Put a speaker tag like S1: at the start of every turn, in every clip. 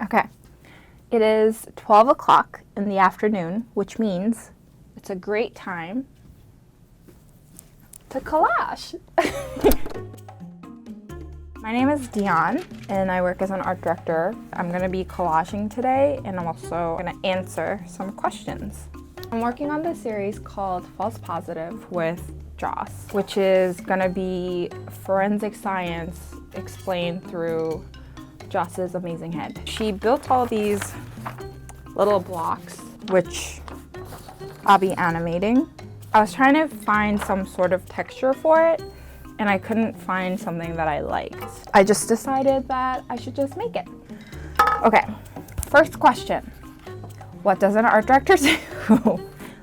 S1: Okay, it is 12 o'clock in the afternoon, which means it's a great time to collage. My name is Dion, and I work as an art director. I'm going to be collaging today, and I'm also going to answer some questions. I'm working on this series called False Positive with Joss, which is going to be forensic science explained through Joss's amazing head. She built all these little blocks, which I'll be animating. I was trying to find some sort of texture for it, and I couldn't find something that I liked. I just decided that I should just make it. Okay, first question. What does an art director do?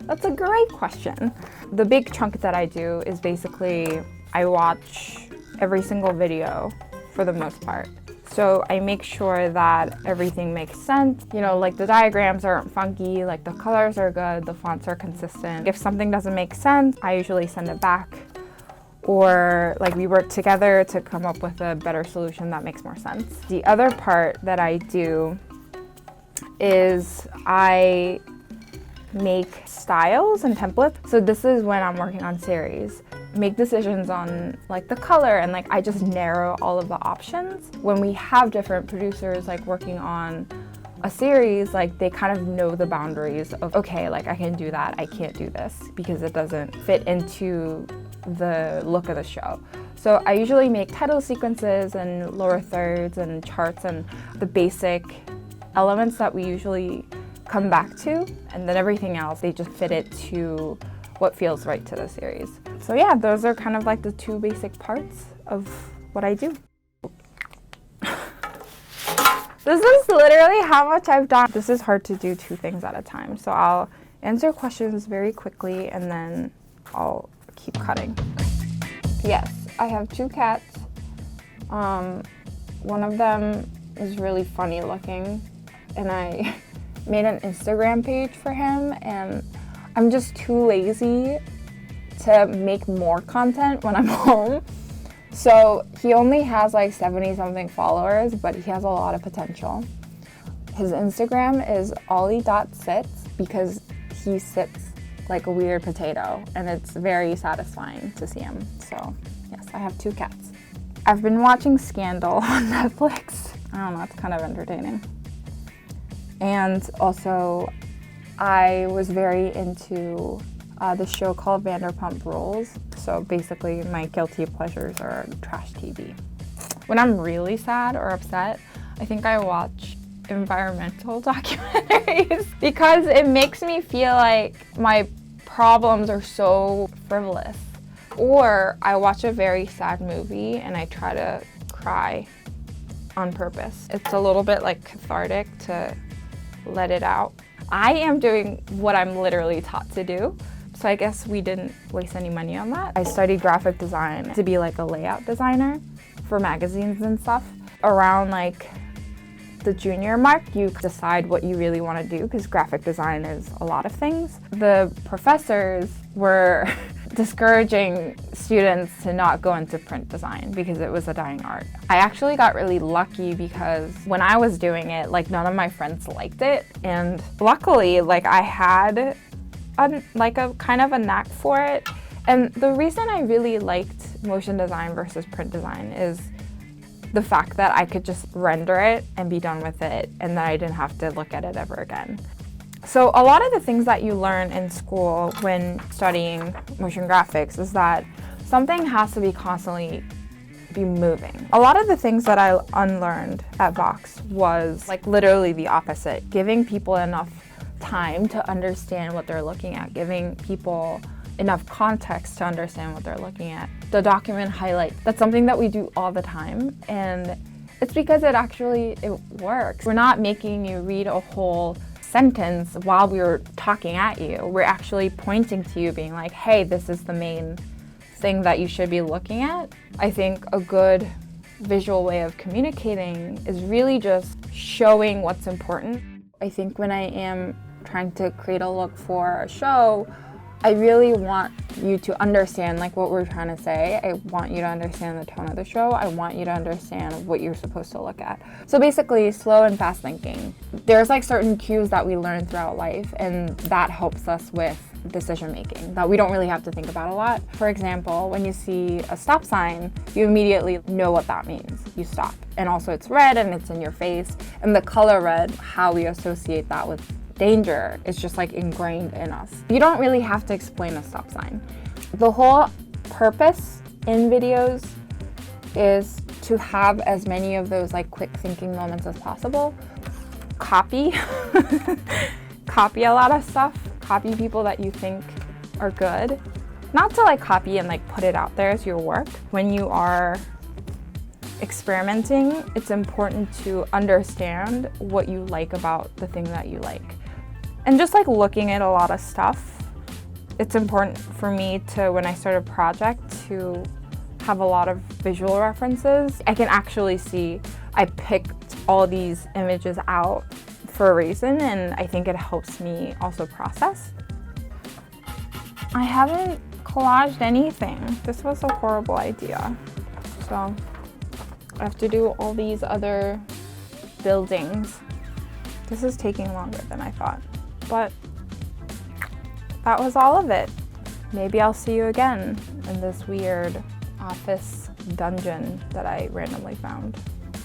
S1: That's a great question. The big chunk that I do is basically I watch every single video for the most part. So I make sure that everything makes sense. You know, like the diagrams aren't funky, like the colors are good, the fonts are consistent. If something doesn't make sense, I usually send it back, or like we work together to come up with a better solution that makes more sense. The other part that I do is I make styles and templates. So this is when I'm working on series. Make decisions on like the color, and like I just narrow all of the options. When we have different producers like working on a series, like they kind of know the boundaries of, okay, like I can do that, I can't do this because it doesn't fit into the look of the show. So I usually make title sequences and lower thirds and charts and the basic elements that we usually come back to, and then everything else, they just fit it to what feels right to the series. So yeah, those are kind of like the two basic parts of what I do. This is literally how much I've done. This is hard to do two things at a time. So I'll answer questions very quickly and then I'll keep cutting. Yes, I have two cats. One of them is really funny looking, and I made an Instagram page for him, and I'm just too lazy to make more content when I'm home. So he only has like 70 something followers, but he has a lot of potential. His Instagram is ollie.sits because he sits like a weird potato, and it's very satisfying to see him. So yes, I have two cats. I've been watching Scandal on Netflix. I don't know, it's kind of entertaining. And also, I was very into this show called Vanderpump Rules. So basically, my guilty pleasures are trash TV. When I'm really sad or upset, I think I watch environmental documentaries because it makes me feel like my problems are so frivolous. Or I watch a very sad movie and I try to cry on purpose. It's a little bit like cathartic to let it out. I am doing what I'm literally taught to do, so I guess we didn't waste any money on that. I studied graphic design to be like a layout designer for magazines and stuff. Around like the junior mark, you decide what you really want to do because graphic design is a lot of things. The professors were discouraging students to not go into print design because it was a dying art. I actually got really lucky because when I was doing it, like none of my friends liked it, and luckily like I had a kind of a knack for it. And the reason I really liked motion design versus print design is the fact that I could just render it and be done with it, and that I didn't have to look at it ever again. So a lot of the things that you learn in school when studying motion graphics is that something has to be constantly be moving. A lot of the things that I unlearned at Vox was like literally the opposite, giving people enough time to understand what they're looking at, giving people enough context to understand what they're looking at. The document highlight, that's something that we do all the time, and it's because it works. We're not making you read a whole sentence while we're talking at you. We're actually pointing to you, being like, hey, this is the main thing that you should be looking at. I think a good visual way of communicating is really just showing what's important. I think when I am trying to create a look for a show, I really want you to understand like what we're trying to say. I want you to understand the tone of the show. I want you to understand what you're supposed to look at. So basically, slow and fast thinking. There's like certain cues that we learn throughout life, and that helps us with decision making that we don't really have to think about a lot. For example, when you see a stop sign, you immediately know what that means. You stop. And also it's red and it's in your face. And the color red, how we associate that with danger is just like ingrained in us. You don't really have to explain a stop sign. The whole purpose in videos is to have as many of those like quick thinking moments as possible. Copy. Copy a lot of stuff. Copy people that you think are good. Not to like copy and like put it out there as your work. When you are experimenting, it's important to understand what you like about the thing that you like. And just like looking at a lot of stuff, it's important for me to, when I start a project, to have a lot of visual references. I can actually see I picked all these images out for a reason, and I think it helps me also process. I haven't collaged anything. This was a horrible idea. So I have to do all these other buildings. This is taking longer than I thought, but that was all of it. Maybe I'll see you again in this weird office dungeon that I randomly found.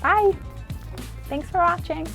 S1: Bye! Thanks for watching.